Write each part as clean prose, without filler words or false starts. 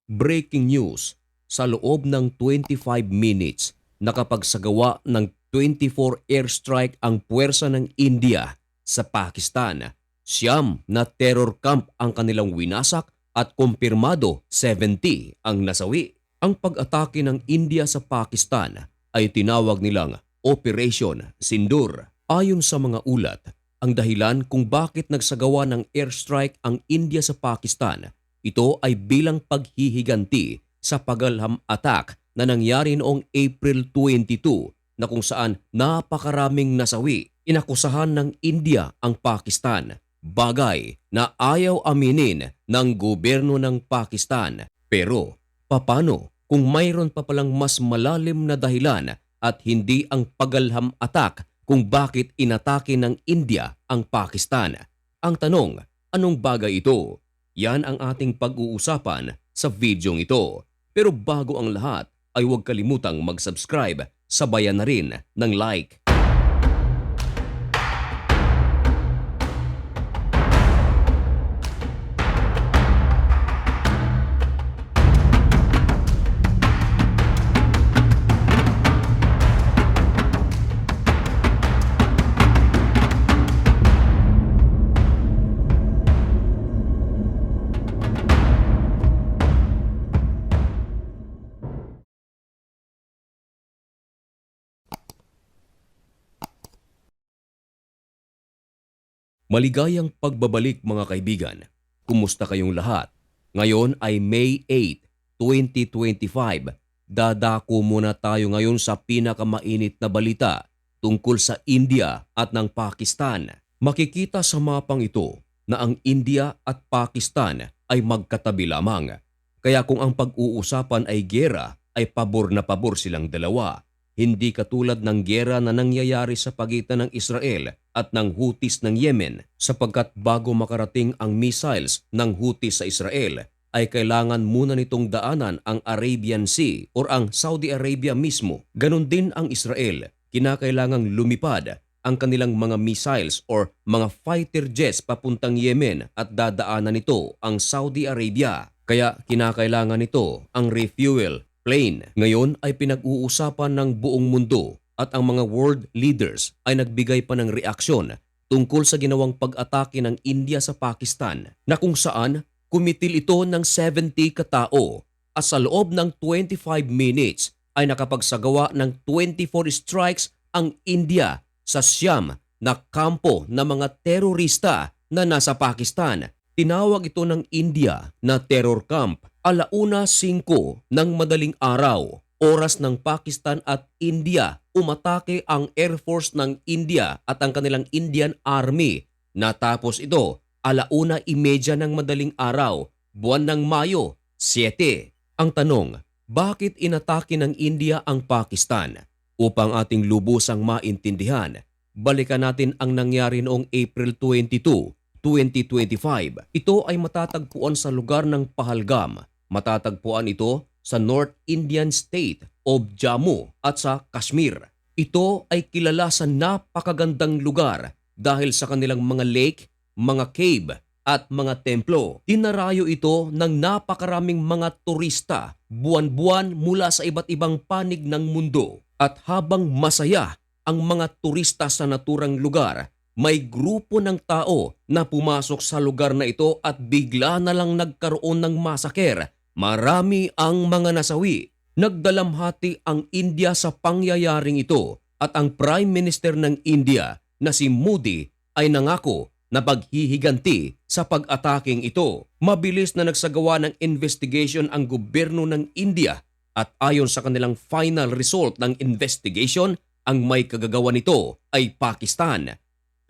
Breaking news, sa loob ng 25 minutes, nakapagsagawa ng 24 airstrike ang puwersa ng India sa Pakistan. Siyam na terror camp ang kanilang winasak at kumpirmado 70 ang nasawi. Ang pag-atake ng India sa Pakistan ay tinawag nilang Operation Sindur. Ayon sa mga ulat, ang dahilan kung bakit nagsagawa ng airstrike ang India sa Pakistan, ito ay bilang paghihiganti sa pagalham attack na nangyari noong April 22 na kung saan napakaraming nasawi. Inakusahan ng India ang Pakistan, bagay na ayaw aminin ng gobyerno ng Pakistan. Pero paano kung mayroon pa palang mas malalim na dahilan at hindi ang pagalham attack kung bakit inatake ng India ang Pakistan? Ang tanong, anong bagay ito? Yan ang ating pag-uusapan sa videong ito. Pero bago ang lahat ay huwag kalimutang mag-subscribe, sabayan na rin ng like. Maligayang pagbabalik mga kaibigan. Kumusta kayong lahat? Ngayon ay May 8, 2025. Dadako muna tayo ngayon sa pinakamainit na balita tungkol sa India at ng Pakistan. Makikita sa mapang ito na ang India at Pakistan ay magkatabi lamang. Kaya kung ang pag-uusapan ay giyera, ay pabor na pabor silang dalawa. Hindi katulad ng giyera na nangyayari sa pagitan ng Israel at ng Houthis ng Yemen, sapagkat bago makarating ang missiles ng Houthis sa Israel ay kailangan muna nitong daanan ang Arabian Sea or ang Saudi Arabia mismo. Ganon din ang Israel, kinakailangang lumipad ang kanilang mga missiles or mga fighter jets papuntang Yemen at dadaanan nito ang Saudi Arabia. Kaya kinakailangan nito ang refuel plane. Ngayon ay pinag-uusapan ng buong mundo at ang mga world leaders ay nagbigay pa ng reaksyon tungkol sa ginawang pag-atake ng India sa Pakistan na kung saan kumitil ito ng 70 katao at sa loob ng 25 minutes ay nakapagsagawa ng 24 strikes ang India sa siyam na kampo ng mga terorista na nasa Pakistan. Tinawag ito ng India na terror camp. 1:05 ng madaling araw, oras ng Pakistan at India, umatake ang Air Force ng India at ang kanilang Indian Army. Natapos ito 1:30 ng madaling araw, buwan ng Mayo, 7. Ang tanong, bakit inatake ng India ang Pakistan? Upang ating lubusang maintindihan, balikan natin ang nangyari noong April 22, 2025. Ito ay matatagpuan sa lugar ng Pahalgam. Matatagpuan ito sa North Indian State of Jammu at sa Kashmir. Ito ay kilala sa napakagandang lugar dahil sa kanilang mga lake, mga cave at mga templo. Dinarayo ito ng napakaraming mga turista buwan-buwan mula sa iba't ibang panig ng mundo. At habang masaya ang mga turista sa naturang lugar, may grupo ng tao na pumasok sa lugar na ito at bigla na lang nagkaroon ng masaker. Marami ang mga nasawi. Nagdalamhati ang India sa pangyayaring ito at ang Prime Minister ng India na si Modi ay nangako na paghihiganti sa pag-ataking ito. Mabilis na nagsagawa ng investigation ang gobyerno ng India at ayon sa kanilang final result ng investigation, ang may kagagawa nito ay Pakistan.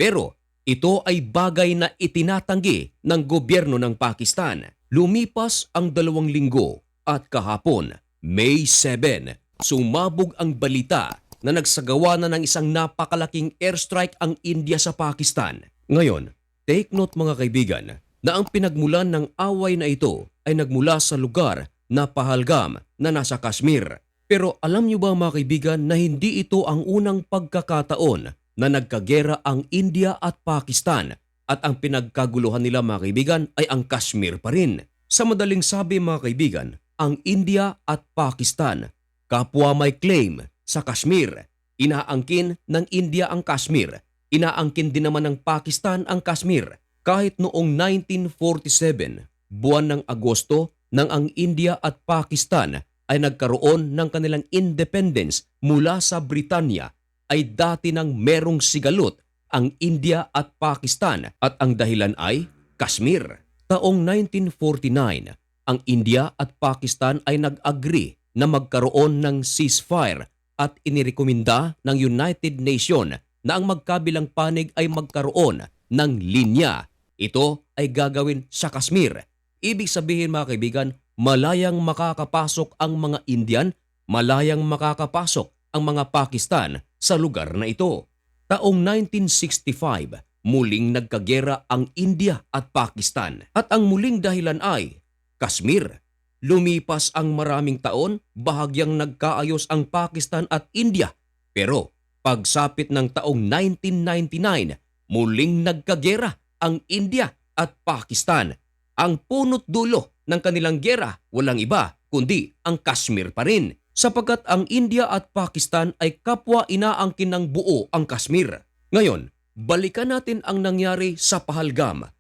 Pero ito ay bagay na itinatanggi ng gobyerno ng Pakistan. Lumipas ang 2 linggo at kahapon, May 7, sumabog ang balita na nagsagawa na ng isang napakalaking airstrike ang India sa Pakistan. Ngayon, take note mga kaibigan na ang pinagmulan ng away na ito ay nagmula sa lugar na Pahalgam na nasa Kashmir. Pero alam niyo ba mga kaibigan na hindi ito ang unang pagkakataon na nagkagera ang India at Pakistan at ang pinagkaguluhan nila mga kaibigan ay ang Kashmir pa rin. Sa madaling sabi mga kaibigan, ang India at Pakistan. Kapwa may claim sa Kashmir. Inaangkin ng India ang Kashmir. Inaangkin din naman ng Pakistan ang Kashmir. Kahit noong 1947, buwan ng Agosto, nang ang India at Pakistan ay nagkaroon ng kanilang independence mula sa Britanya, ay dati nang merong sigalot ang India at Pakistan at ang dahilan ay Kashmir. Taong 1949, ang India at Pakistan ay nag-agree na magkaroon ng ceasefire at inirekomenda ng United Nations na ang magkabilang panig ay magkaroon ng linya. Ito ay gagawin sa Kashmir. Ibig sabihin mga kaibigan, malayang makakapasok ang mga Indian, malayang makakapasok ang mga Pakistan sa lugar na ito. Taong 1965, muling nagkagera ang India at Pakistan at ang muling dahilan ay Kashmir. Lumipas ang maraming taon, bahagyang nagkaayos ang Pakistan at India. Pero pagsapit ng taong 1999, muling nagkagera ang India at Pakistan. Ang punot dulo ng kanilang gera walang iba kundi ang Kashmir pa rin, sapagkat ang India at Pakistan ay kapwa inaangkin ng buo ang Kashmir. Ngayon, balikan natin ang nangyari sa Pahalgam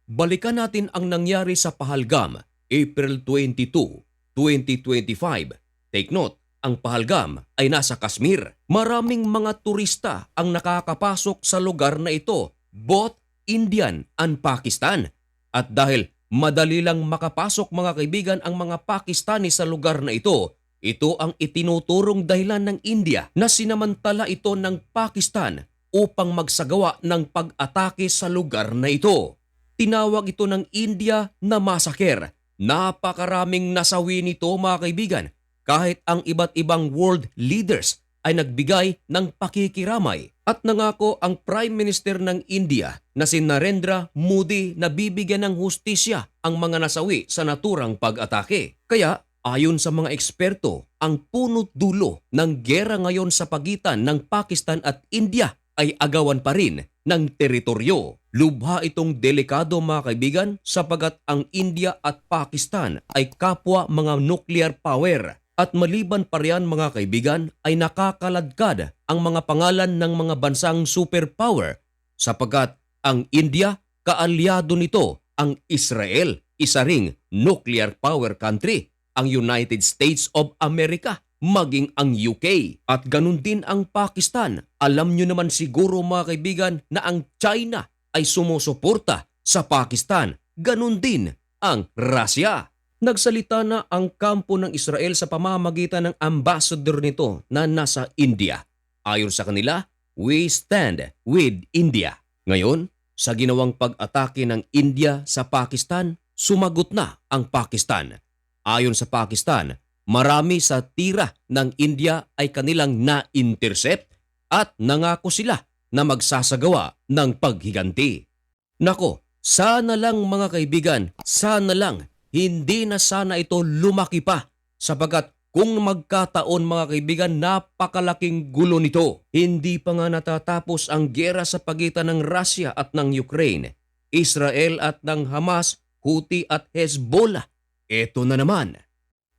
balikan natin ang nangyari sa Pahalgam, April 22, 2025. Take note, ang Pahalgam ay nasa Kashmir. Maraming mga turista ang nakakapasok sa lugar na ito, both Indian and Pakistan. At dahil madali lang makapasok mga kaibigan ang mga Pakistani sa lugar na ito ang itinuturong dahilan ng India na sinamantala ito ng Pakistan upang magsagawa ng pag-atake sa lugar na ito. Tinawag ito ng India na massacre. Napakaraming nasawi nito mga kaibigan, kahit ang iba't ibang world leaders ay nagbigay ng pakikiramay at nangako ang Prime Minister ng India na si Narendra Modi na bibigyan ng hustisya ang mga nasawi sa naturang pag-atake. Kaya ayon sa mga eksperto, ang punot dulo ng gera ngayon sa pagitan ng Pakistan at India ay agawan pa rin ng teritoryo. Lubha itong delikado mga kaibigan sapagat ang India at Pakistan ay kapwa mga nuclear power. At maliban pa riyan mga kaibigan ay nakakaladkad ang mga pangalan ng mga bansang superpower sapagkat ang India kaalyado nito ang Israel, isa ring nuclear power country, ang United States of America, maging ang UK at ganun din ang Pakistan. Alam nyo naman siguro mga kaibigan na ang China ay sumusuporta sa Pakistan, ganun din ang Russia. Nagsalita na ang kampo ng Israel sa pamamagitan ng ambassador nito na nasa India. Ayon sa kanila, we stand with India. Ngayon, sa ginawang pag-atake ng India sa Pakistan, sumagot na ang Pakistan. Ayon sa Pakistan, marami sa tira ng India ay kanilang na-intercept at nangako sila na magsasagawa ng paghiganti. Nako, sana lang mga kaibigan, sana lang hindi na sana ito lumaki pa sapagkat kung magkataon mga kaibigan, napakalaking gulo nito. Hindi pa nga natatapos ang gera sa pagitan ng Russia at ng Ukraine, Israel at ng Hamas, Houthi at Hezbollah. Ito na naman.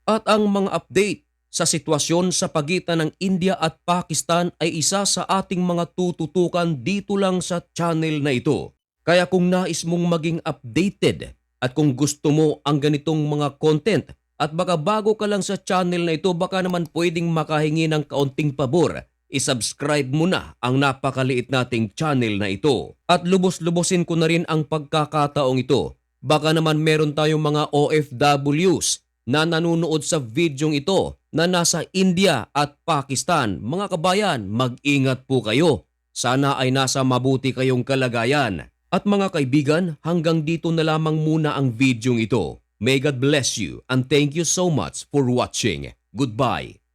At ang mga update sa sitwasyon sa pagitan ng India at Pakistan ay isa sa ating mga tututukan dito lang sa channel na ito. Kaya kung nais mong maging updated at kung gusto mo ang ganitong mga content at baka bago ka lang sa channel na ito, baka naman pwedeng makahingi ng kaunting pabor, isubscribe mo na ang napakaliit nating channel na ito. At lubos-lubosin ko na rin ang pagkakataong ito. Baka naman meron tayong mga OFWs na nanonood sa videong ito na nasa India at Pakistan. Mga kabayan, mag-ingat po kayo. Sana ay nasa mabuti kayong kalagayan. At mga kaibigan, hanggang dito na lamang muna ang videong ito. May God bless you and thank you so much for watching. Goodbye.